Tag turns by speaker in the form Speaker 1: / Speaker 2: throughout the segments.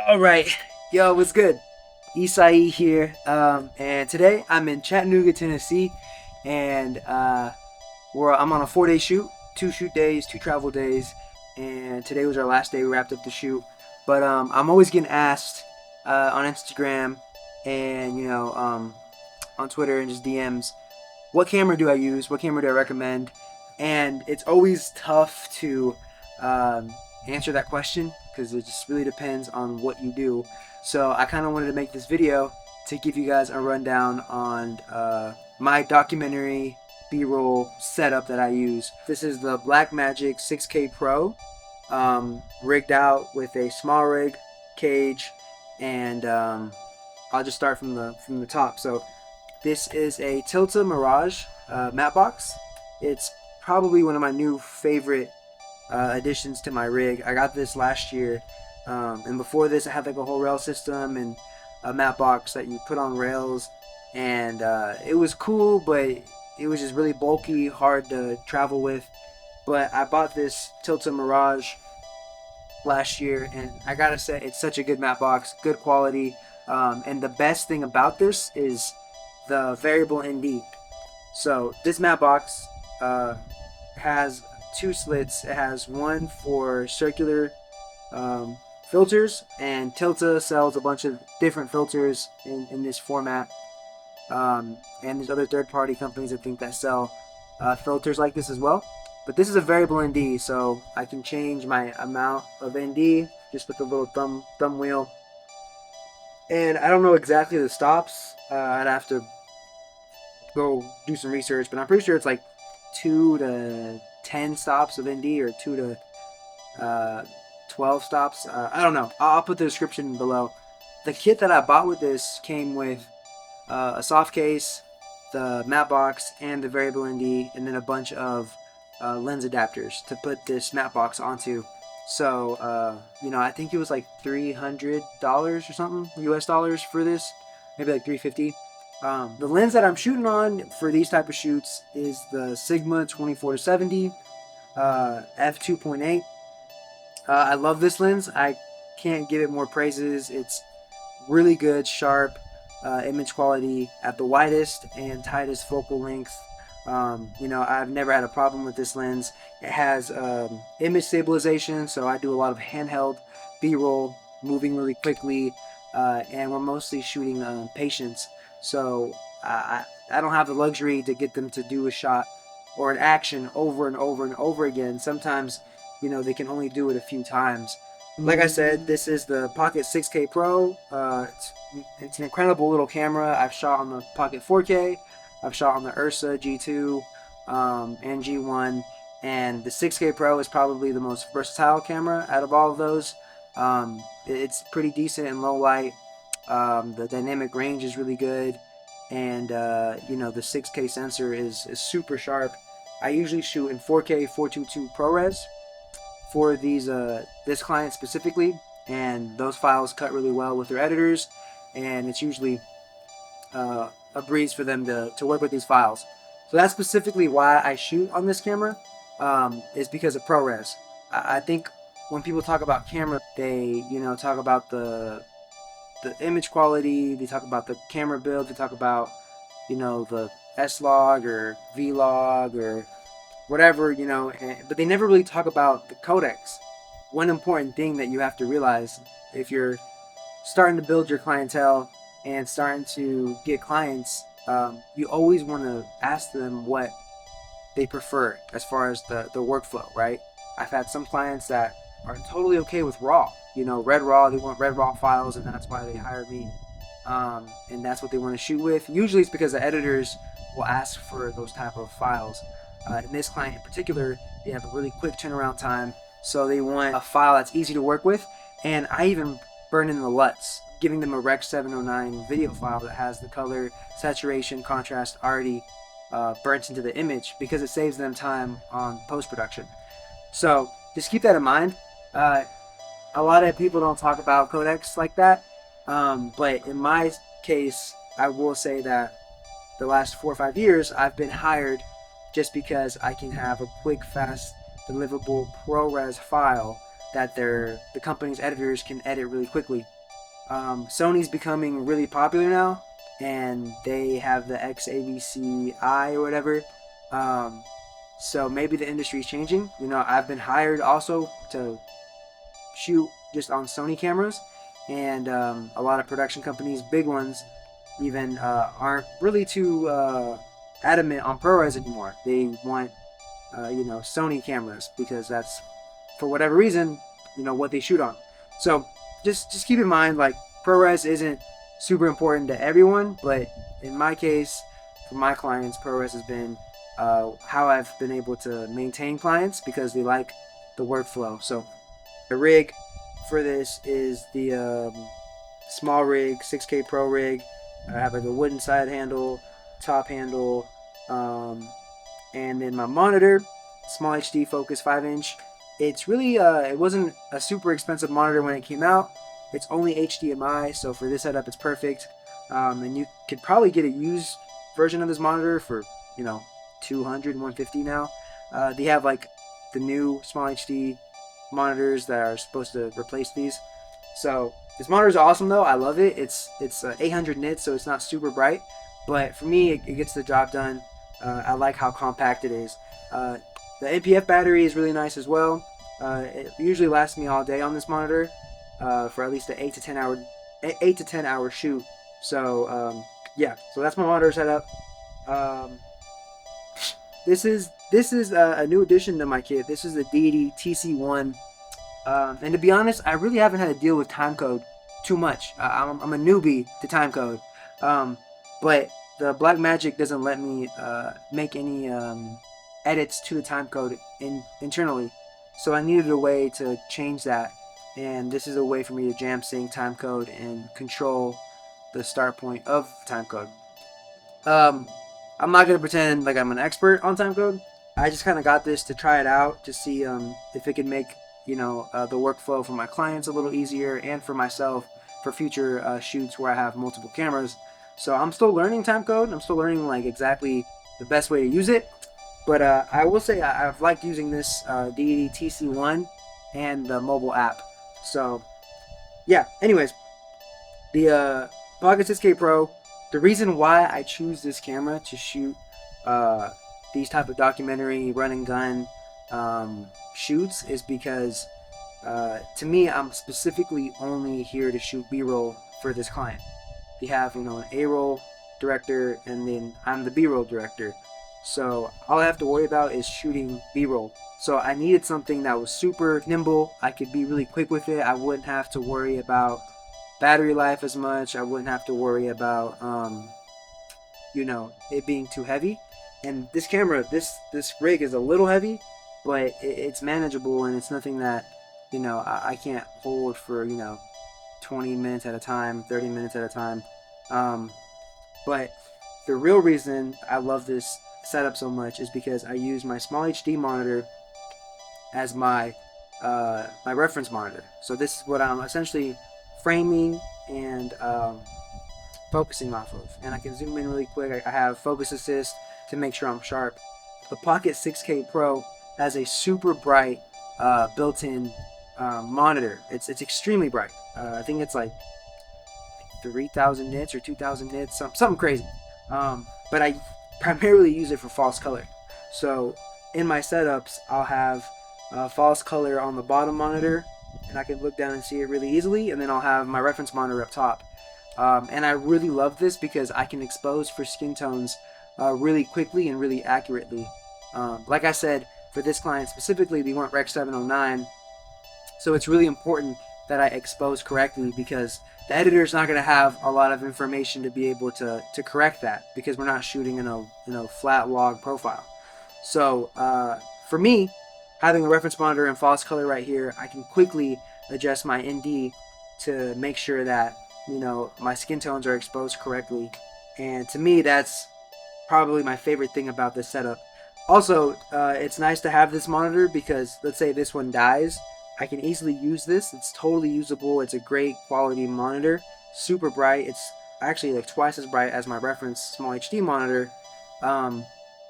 Speaker 1: All right, yo, what's good? Isai here, and today I'm in Chattanooga, Tennessee, and where I'm on a 4-day shoot, 2 shoot days, 2 travel days, and today was our last day. We wrapped up the shoot, but I'm always getting asked on Instagram and on Twitter and just DMs, what camera do I use? What camera do I recommend? And it's always tough to um, answer that question because it just really depends on what you do. So I kind of wanted to make this video to give you guys a rundown on my documentary B-roll setup that I use. This is the Blackmagic 6K Pro, rigged out with a small rig, cage, and I'll just start from the top. So this is a Tilta Mirage matte box. It's probably one of my new favorite additions to my rig. I got this last year, and before this I had like a whole rail system and a matte box that you put on rails, and it was cool, but it was just really bulky, hard to travel with. But I bought this Tilta Mirage last year, and I gotta say it's such a good matte box, good quality, and the best thing about this is the variable ND. So this matte box has two slits. It has one for circular filters, and Tilta sells a bunch of different filters in this format. And there's other third-party companies I think that sell filters like this as well. But this is a variable ND, so I can change my amount of ND just with the little thumb wheel. And I don't know exactly the stops. I'd have to go do some research, but I'm pretty sure it's like 2 to 10 stops of ND or 2 to 12 stops. I don't know. I'll put the description below. The kit that I bought with this came with a soft case, the matte box, and the variable ND, and then a bunch of lens adapters to put this matte box onto. So, I think it was like $300 or something, US dollars for this, maybe like 350. The lens that I'm shooting on for these type of shoots is the Sigma 24-70 f2.8. I love this lens. I can't give it more praises. It's really good, sharp image quality at the widest and tightest focal length. I've never had a problem with this lens. It has image stabilization, so I do a lot of handheld B-roll, moving really quickly, and we're mostly shooting patients. So I don't have the luxury to get them to do a shot or an action over and over and over again. Sometimes, they can only do it a few times. Like I said, this is the Pocket 6K Pro. It's an incredible little camera. I've shot on the Pocket 4K. I've shot on the Ursa G2 and G1. And the 6K Pro is probably the most versatile camera out of all of those. It's pretty decent in low light. The dynamic range is really good, and the 6K sensor is super sharp. I usually shoot in 4K 422 ProRes for this client specifically, and those files cut really well with their editors, and it's usually a breeze for them to work with these files. So that's specifically why I shoot on this camera, is because of ProRes. I think when people talk about camera, they talk about the image quality, they talk about the camera build, they talk about the S-Log or V-Log or whatever, but they never really talk about the codecs. One important thing that you have to realize if you're starting to build your clientele and starting to get clients, you always want to ask them what they prefer as far as the workflow, right? I've had some clients that are totally okay with RAW, red RAW. They want red RAW files, and that's why they hire me, and that's what they want to shoot with. Usually it's because the editors will ask for those type of files. In this client in particular, they have a really quick turnaround time, so they want a file that's easy to work with. And I even burn in the LUTs, giving them a Rec 709 video file that has the color, saturation, contrast already burnt into the image, because it saves them time on post-production. So just keep that in mind. A lot of people don't talk about codecs like that, but in my case, I will say that the last 4 or 5 years, I've been hired just because I can have a quick, fast, deliverable ProRes file that the company's editors can edit really quickly. Sony's becoming really popular now, and they have the XAVC-I or whatever. Um, so maybe the industry is changing. You know, I've been hired also to shoot just on Sony cameras, and a lot of production companies, big ones, even aren't really too adamant on ProRes anymore. They want Sony cameras because that's, for whatever reason, what they shoot on. So just keep in mind, like, ProRes isn't super important to everyone, but in my case, for my clients, ProRes has been how I've been able to maintain clients because they like the workflow. So the rig for this is the small rig, 6K Pro rig. I have like a wooden side handle, top handle, and then my monitor, small HD Focus 5-inch. It's really it wasn't a super expensive monitor when it came out. It's only HDMI, so for this setup it's perfect. And you could probably get a used version of this monitor for 200, 150 now. They have like the new small HD monitors that are supposed to replace these. So this monitor is awesome though. I love it. It's 800 nits, so it's not super bright, but for me it gets the job done. I like how compact it is. The NPF battery is really nice as well. It usually lasts me all day on this monitor for at least an 8 to 10 hour shoot. So yeah, so that's my monitor setup. Um, this is a new addition to my kit. This is the Deity TC1. And to be honest, I really haven't had to deal with timecode too much. I'm a newbie to timecode, but the Blackmagic doesn't let me make any edits to the timecode internally. So I needed a way to change that, and this is a way for me to jam sync timecode and control the start point of timecode. Um, I'm not gonna pretend like I'm an expert on timecode. I just kind of got this to try it out to see if it can make the workflow for my clients a little easier and for myself for future shoots where I have multiple cameras. So I'm still learning timecode. I'm still learning like exactly the best way to use it. But I will say I've liked using this Deity TC1 and the mobile app. So yeah. Anyways, the Pocket 6K Pro. The reason why I choose this camera to shoot uh, these type of documentary run and gun shoots is because to me, I'm specifically only here to shoot B-roll for this client. They have an A-roll director, and then I'm the B-roll director. So all I have to worry about is shooting B-roll. So I needed something that was super nimble. I could be really quick with it. I wouldn't have to worry about battery life as much. I wouldn't have to worry about it being too heavy. And this camera, this rig is a little heavy, but it's manageable, and it's nothing that I can't hold for 20 minutes at a time, 30 minutes at a time. But the real reason I love this setup so much is because I use my small HD monitor as my reference monitor. So this is what I'm essentially framing and focusing off of. And I can zoom in really quick. I have focus assist to make sure I'm sharp. The Pocket 6K Pro has a super bright built-in monitor. It's extremely bright. I think it's like 3,000 nits or 2,000 nits, something crazy. But I primarily use it for false color. So in my setups, I'll have false color on the bottom monitor, and I can look down and see it really easily. And then I'll have my reference monitor up top. And I really love this because I can expose for skin tones really quickly and really accurately. Like I said, for this client specifically, they want Rec 709, so it's really important that I expose correctly because the editor is not going to have a lot of information to be able to correct that because we're not shooting in a flat log profile. So for me, having a reference monitor and false color right here, I can quickly adjust my ND to make sure that my skin tones are exposed correctly. And to me, that's probably my favorite thing about this setup. Also, it's nice to have this monitor because let's say this one dies, I can easily use this. It's totally usable. It's a great quality monitor, super bright. It's actually like twice as bright as my reference small HD monitor.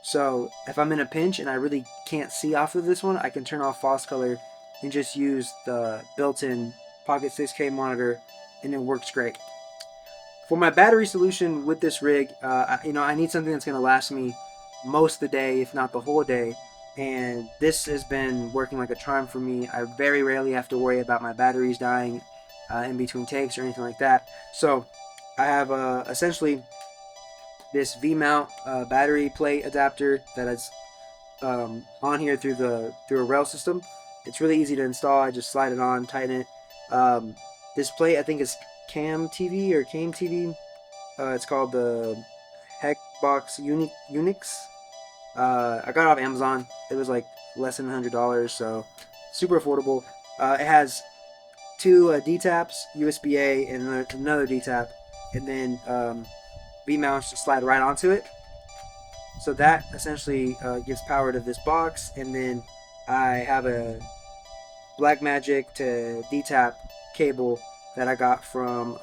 Speaker 1: So if I'm in a pinch and I really can't see off of this one, I can turn off false color and just use the built-in Pocket 6K monitor and it works great. For my battery solution with this rig, I need something that's going to last me most of the day, if not the whole day. And this has been working like a charm for me. I very rarely have to worry about my batteries dying in between takes or anything like that. So I have essentially this V-mount battery plate adapter that is on here through a rail system. It's really easy to install. I just slide it on, tighten it. This plate I think is Cam TV or Came TV. It's called the Heckbox Unix. I got it off Amazon. It was like less than $100, so super affordable. It has two D-taps, USB-A, and another D-tap, and then V-mounts to slide right onto it. So that essentially gives power to this box, and then I have a Blackmagic to D-tap cable that I got from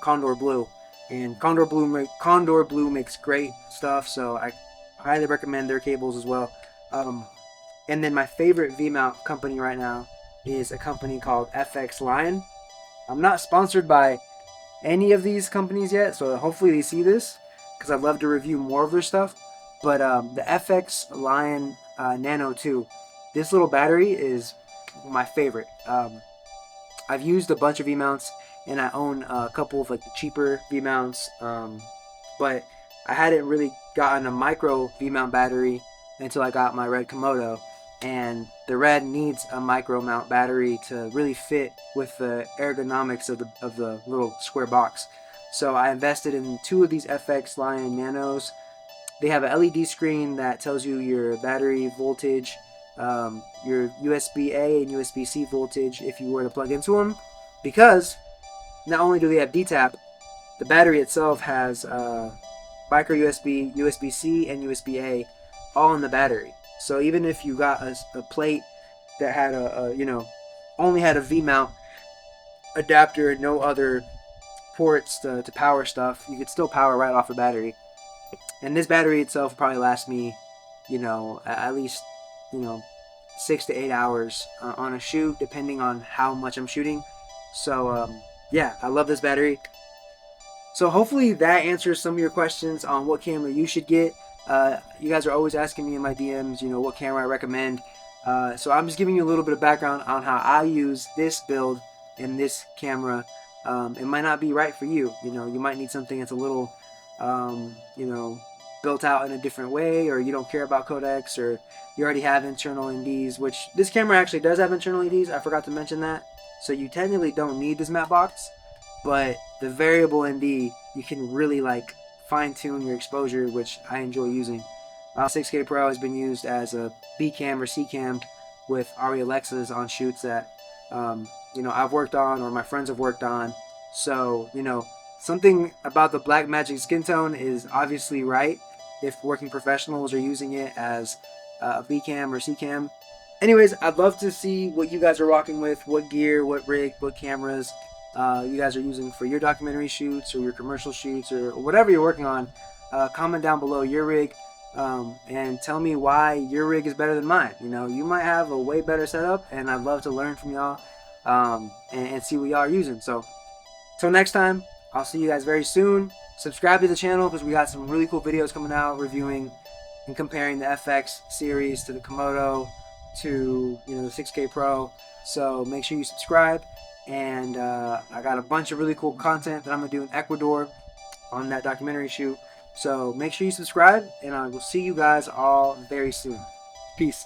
Speaker 1: Condor Blue, and Condor Blue makes great stuff, so I highly recommend their cables as well. And then my favorite V-mount company right now is a company called FX Lion. I'm not sponsored by any of these companies yet, so hopefully they see this because I'd love to review more of their stuff. But the FX Lion Nano 2, this little battery is my favorite. I've used a bunch of V-mounts, and I own a couple of like the cheaper V-mounts, but I hadn't really gotten a micro V-mount battery until I got my Red Komodo, and the Red needs a micro mount battery to really fit with the ergonomics of the little square box. So I invested in two of these FX Lion Nanos. They have a LED screen that tells you your battery voltage, your USB-A and USB-C voltage if you were to plug into them, because not only do they have D-tap, the battery itself has micro USB, USB-C, and USB-A all in the battery. So even if you got a plate that had only had a V-mount adapter and no other ports to power stuff, you could still power right off the battery. And this battery itself will probably last me, at least, 6 to 8 hours on a shoot, depending on how much I'm shooting. So, yeah, I love this battery. So hopefully that answers some of your questions on what camera you should get. You guys are always asking me in my DMs, what camera I recommend. So I'm just giving you a little bit of background on how I use this build and this camera. It might not be right for you. You might need something that's a little, built out in a different way, or you don't care about codecs, or you already have internal NDs, which this camera actually does have internal NDs. I forgot to mention that. So you technically don't need this matte box, but the variable ND, you can really fine tune your exposure, which I enjoy using. 6K Pro has been used as a B cam or C cam with ARRI Alexas on shoots that I've worked on or my friends have worked on. So something about the Blackmagic skin tone is obviously right if working professionals are using it as a B cam or C cam. Anyways, I'd love to see what you guys are rocking with, what gear, what rig, what cameras you guys are using for your documentary shoots or your commercial shoots or whatever you're working on. Comment down below your rig and tell me why your rig is better than mine. You might have a way better setup, and I'd love to learn from y'all and see what y'all are using. So till next time, I'll see you guys very soon. Subscribe to the channel because we got some really cool videos coming out reviewing and comparing the FX series to the Komodo to the 6K Pro. So make sure you subscribe. And I got a bunch of really cool content that I'm gonna do in Ecuador on that documentary shoot. So make sure you subscribe, and I will see you guys all very soon. Peace.